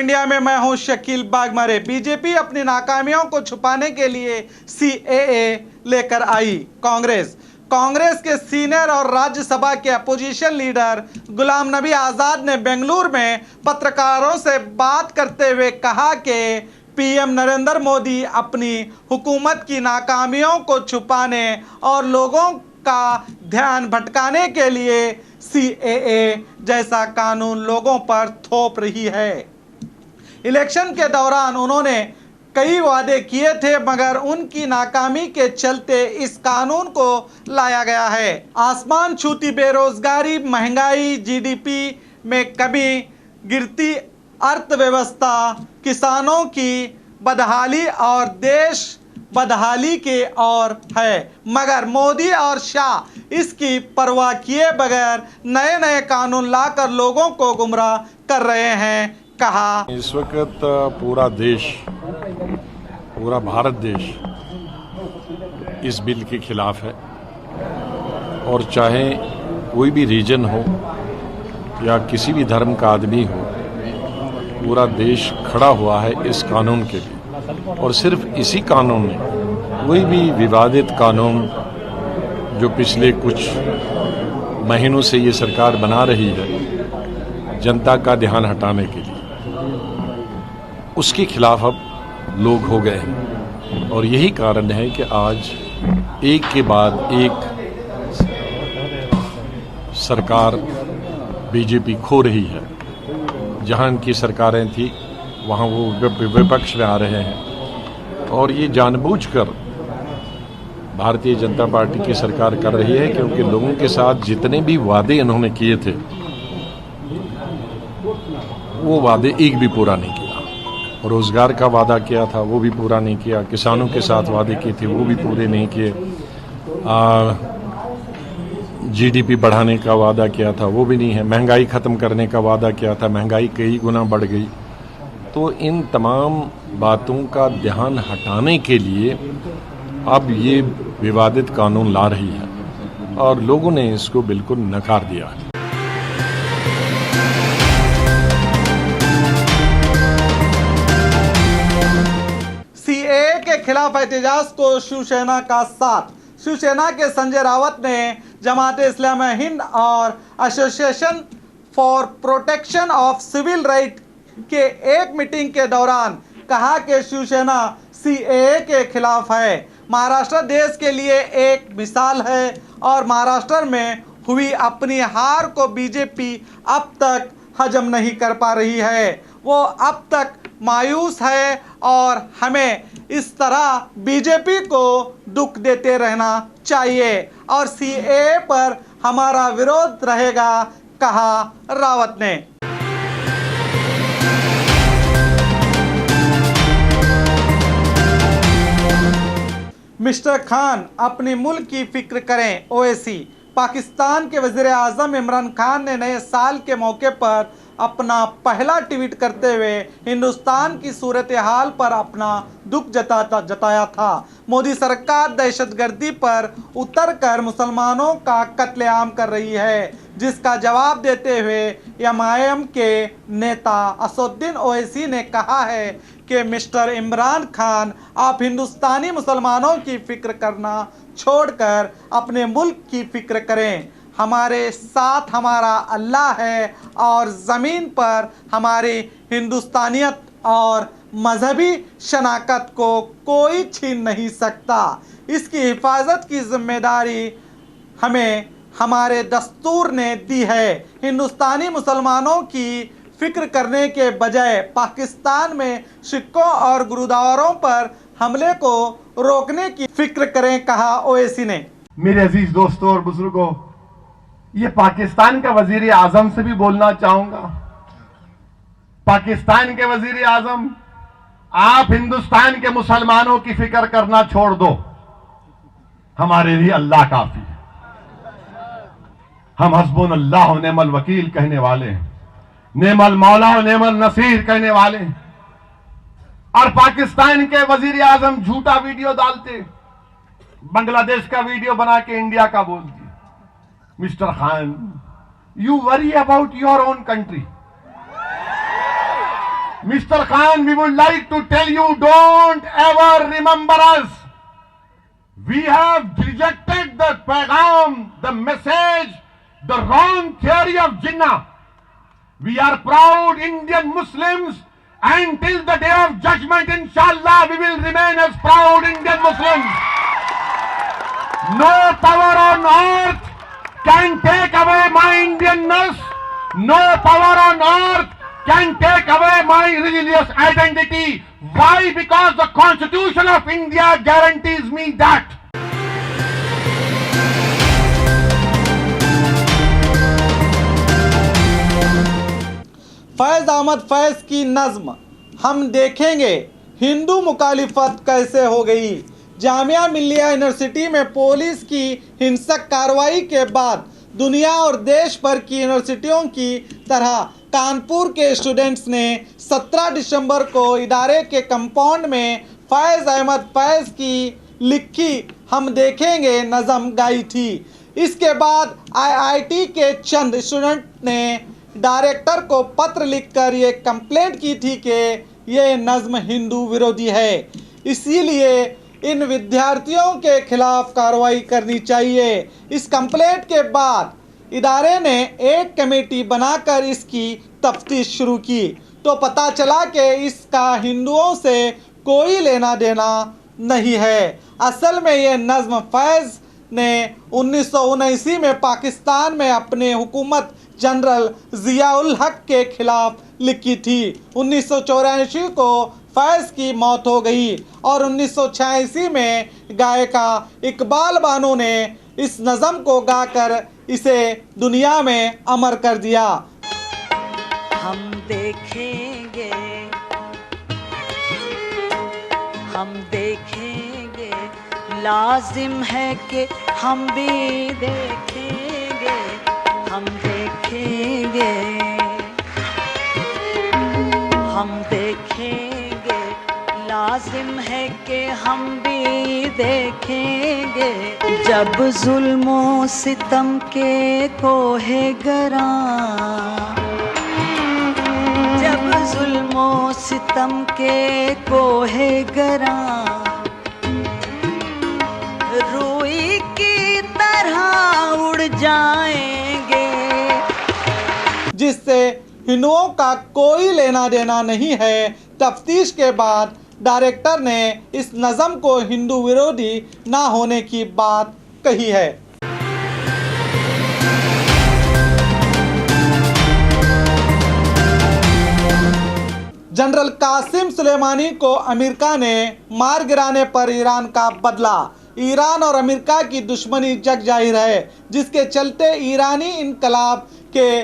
India में मैं हूं शकील बागमारे। बीजेपी अपनी नाकामियों को छुपाने के लिए सीएए लेकर आई। कांग्रेस के सीनियर और राज्यसभा के अपोजिशन लीडर गुलाम नबी आज़ाद ने बेंगलुरु में पत्रकारों से बात करते हुए कहा कि पीएम नरेंद्र मोदी अपनी हुकूमत की नाकामियों को छुपाने और लोगों का ध्यान भटकाने के लिए सीएए जैसा कानून लोगों पर थोप रही है। इलेक्शन के दौरान उन्होंने कई वादे किए थे, मगर उनकी नाकामी के चलते इस कानून को लाया गया है। आसमान छूती बेरोजगारी, महंगाई, जीडीपी में कमी, गिरती अर्थव्यवस्था, किसानों की बदहाली और देश बदहाली के और है, मगर मोदी और शाह इसकी परवाह किए बगैर नए नए कानून लाकर लोगों को गुमराह कर रहे हैं। कहा, इस वक्त पूरा देश, पूरा भारत देश इस बिल के खिलाफ है और चाहे कोई भी रीजन हो या किसी भी धर्म का आदमी हो, पूरा देश खड़ा हुआ है इस कानून के लिए। और सिर्फ इसी कानून में, कोई भी विवादित कानून जो पिछले कुछ महीनों से ये सरकार बना रही है जनता का ध्यान हटाने के लिए, उसके खिलाफ अब लोग हो गए हैं। और यही कारण है कि आज एक के बाद एक सरकार बीजेपी खो रही है। जहां इनकी सरकारें थी वहां वो विपक्ष में आ रहे हैं और ये जानबूझकर भारतीय जनता पार्टी की सरकार कर रही है, क्योंकि लोगों के साथ जितने भी वादे इन्होंने किए थे वो वादे एक भी पूरा नहीं किया। रोजगार का वादा किया था वो भी पूरा नहीं किया, किसानों के साथ वादे किए थे वो भी पूरे नहीं किए, जीडीपी बढ़ाने का वादा किया था वो भी नहीं है, महंगाई ख़त्म करने का वादा किया था, महंगाई कई गुना बढ़ गई। तो इन तमाम बातों का ध्यान हटाने के लिए अब ये विवादित कानून ला रही है और लोगों ने इसको बिल्कुल नकार दिया है। सीएए के खिलाफ एहतजाज को शिवसेना का साथ। शिवसेना के संजय रावत ने जमात इस्लामी हिंद और Association for Protection of Civil Right के एक मीटिंग के दौरान कहा कि शिवसेना सीएए के खिलाफ है। महाराष्ट्र देश के लिए एक मिसाल है और महाराष्ट्र में हुई अपनी हार को बीजेपी अब तक हजम नहीं कर पा रही है। वो अब तक मायूस है और हमें इस तरह बीजेपी को दुख देते रहना चाहिए और सीएए पर हमारा विरोध रहेगा, कहा रावत ने। मिस्टर खान अपने मुल्क की फिक्र करें। ओवैसी। पाकिस्तान के वज़ीर आज़म इमरान खान ने नए साल के मौके पर अपना पहला ट्वीट करते हुए हिंदुस्तान की सूरत हाल पर अपना दुख जताया था। मोदी सरकार दहशतगर्दी पर उतरकर मुसलमानों का कत्लेआम कर रही है, जिसका जवाब देते हुए एमआईएम के नेता असदुद्दीन ओवैसी ने कहा है कि मिस्टर इमरान खान, आप हिंदुस्तानी मुसलमानों की फिक्र करना छोड़कर अपने मुल्क की फिक्र करें। हमारे साथ हमारा अल्लाह है और ज़मीन पर हमारी हिंदुस्तानियत और मजहबी शनाख्त को कोई छीन नहीं सकता। इसकी हिफाजत की जिम्मेदारी हमें हमारे दस्तूर ने दी है। हिंदुस्तानी मुसलमानों की फिक्र करने के बजाय पाकिस्तान में सिखों और गुरुद्वारों पर हमले को रोकने की फिक्र करें, कहा ओवैसी ने। मेरे अजीज दोस्तों और बुजुर्गों, ये पाकिस्तान के वजीर आजम से भी बोलना चाहूंगा। पाकिस्तान के वजीर आजम, आप हिंदुस्तान के मुसलमानों की फिक्र करना छोड़ दो, हमारे लिए अल्लाह काफी है। हम हस्बुनल्लाह व निअमल वकील कहने वाले हैं, नेमल मौला व नेमल नसीर कहने वाले हैं। और पाकिस्तान के वजीर आजम झूठा वीडियो डालते, बांग्लादेश का वीडियो बना के इंडिया का बोल दिया। Mister Khan, you worry about your own country, Mr. Khan, we would like to tell you, don't ever remember us. We have rejected the pagham, the message, the wrong theory of Jinnah. We are proud Indian Muslims, and till the day of judgment, inshallah, we will remain as proud Indian Muslims. No power on earth can take away my Indianness. No power on earth can take away my religious identity. Why? Because the Constitution of India guarantees me that. Faiz Ahmed Faiz की नज्म हम देखेंगे हिंदू मुखालिफत कैसे हो गई। Jamia Millia university में पुलिस की हिंसक कार्रवाई के बाद दुनिया और देश भर की यूनिवर्सिटियों की तरह कानपुर के स्टूडेंट्स ने 17 दिसंबर को इदारे के कंपाउंड में फैज अहमद फैज की लिखी हम देखेंगे नज़म गाई थी। इसके बाद आईआईटी के चंद स्टूडेंट ने डायरेक्टर को पत्र लिखकर ये कंप्लेंट की थी कि ये नज़म हिंदू विरोधी है, इसीलिए इन विद्यार्थियों के खिलाफ कार्रवाई करनी चाहिए। इस कंप्लेंट के बाद इदारे ने एक कमेटी बनाकर इसकी तफ्तीश शुरू की तो पता चला कि इसका हिंदुओं से कोई लेना देना नहीं है। असल में ये नज़म फैज़ ने 1979 में पाकिस्तान में अपने हुकूमत जनरल ज़ियाउल हक के खिलाफ लिखी थी। 1984 को फैज़ की मौत हो गई और 1986 में गायिका इकबाल बानो ने इस नज़म को गाकर इसे दुनिया में अमर कर दिया। हम देखेंगे लाजिम है कि हम भी देखेंगे, हम देखेंगे लाजिम है कि हम भी देखेंगे। जब जुल्मों सितम के कोहेगरा, जब जुल्मों सितम के कोहेगरा रूई की तरह उड़ जाएंगे। जिससे हिंदुओं का कोई लेना देना नहीं है। तफ्तीश के बाद डायरेक्टर ने इस नज़म को हिंदू विरोधी ना होने की बात कही है। जनरल कासिम सुलेमानी को अमेरिका ने मार गिराने पर ईरान का बदला। ईरान और अमेरिका की दुश्मनी जग जाहिर है, जिसके चलते ईरानी इनकलाब के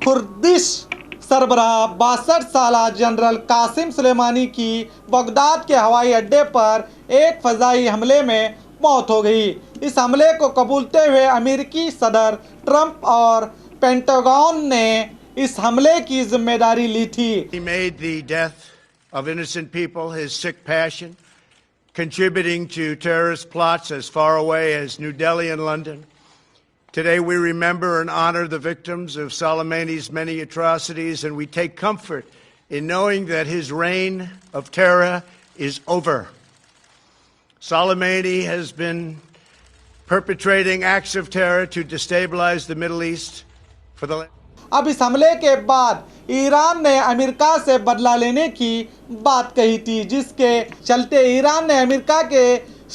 खुर्दिश सरबराह 62 साला जनरल कासिम सुलेमानी की बगदाद के हवाई अड्डे पर एक फ़ज़ाई हमले में मौत हो गई। इस हमले को कबूलते हुए अमेरिकी सदर ट्रंप और पेंटागन ने इस हमले की जिम्मेदारी ली थी। He made the death of innocent people his sick passion, contributing to terrorist plots as far away as New Delhi and London. Today we remember and honor the victims of Soleimani's many atrocities, and we take comfort in knowing that his reign of terror is over. Soleimani has been perpetrating acts of terror to destabilize the Middle East for the अब इस हमले के बाद Iran ने America से बदला लेने की बात कही थी, जिसके चलते ईरान ने अमेरिका के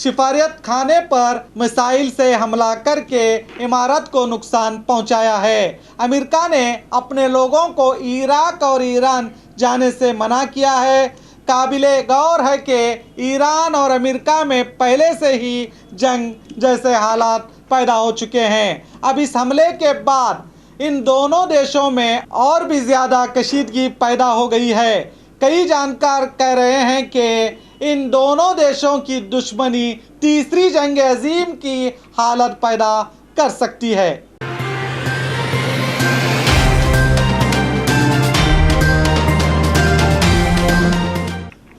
सिफारियत खाने पर मिसाइल से हमला करके इमारत को नुकसान पहुंचाया है। अमेरिका ने अपने लोगों को इराक और ईरान जाने से मना किया है। काबिले गौर है कि ईरान और अमेरिका में पहले से ही जंग जैसे हालात पैदा हो चुके हैं। अब इस हमले के बाद इन दोनों देशों में और भी ज़्यादा कशीदगी पैदा हो गई है। कई जानकार कह रहे हैं कि इन दोनों देशों की दुश्मनी तीसरी जंग अजीम की हालत पैदा कर सकती है।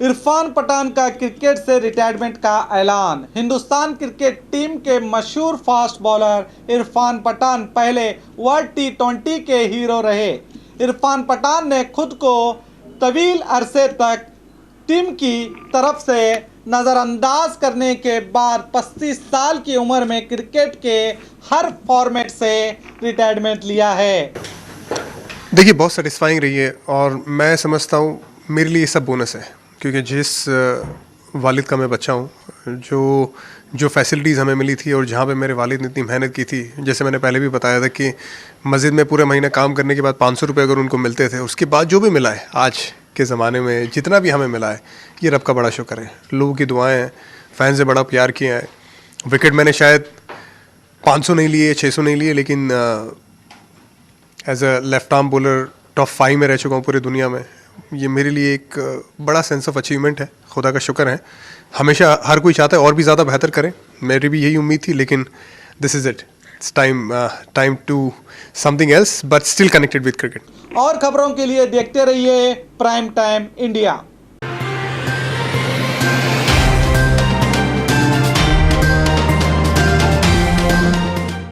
इरफान पठान का क्रिकेट से रिटायरमेंट का ऐलान। हिंदुस्तान क्रिकेट टीम के मशहूर फास्ट बॉलर इरफान पठान पहले वर्ल्ड T20 के हीरो रहे। इरफान पठान ने खुद को तवील अरसे तक टीम की तरफ से नज़रअंदाज करने के बाद 35 साल की उम्र में क्रिकेट के हर फॉर्मेट से रिटायरमेंट लिया है। देखिए, बहुत सेटिस्फाइंग रही है और मैं समझता हूँ मेरे लिए ये सब बोनस है, क्योंकि जिस वालिद का मैं बच्चा हूँ, जो फैसिलिटीज़ हमें मिली थी और जहाँ पे मेरे वालिद ने इतनी मेहनत की थी, जैसे मैंने पहले भी बताया था कि मस्जिद में पूरे महीने काम करने के बाद 500 रुपये अगर उनको मिलते थे, उसके बाद जो भी मिला है आज के ज़माने में, जितना भी हमें मिला है, ये रब का बड़ा शुक्र है। लोगों की दुआएं हैं, फैंस से बड़ा प्यार किया है। विकेट मैंने शायद 500 नहीं लिए, 600 नहीं लिए, लेकिन as a left arm bowler top 5 में रह चुका हूँ पूरी दुनिया में। ये मेरे लिए एक बड़ा सेंस ऑफ अचीवमेंट है, खुदा का शुक्र है। हमेशा हर कोई चाहता है और भी ज़्यादा बेहतर करें, मेरी भी यही उम्मीद थी, लेकिन this is it, it's time to something else but still connected with cricket. और खबरों के लिए देखते रहिए प्राइम टाइम इंडिया।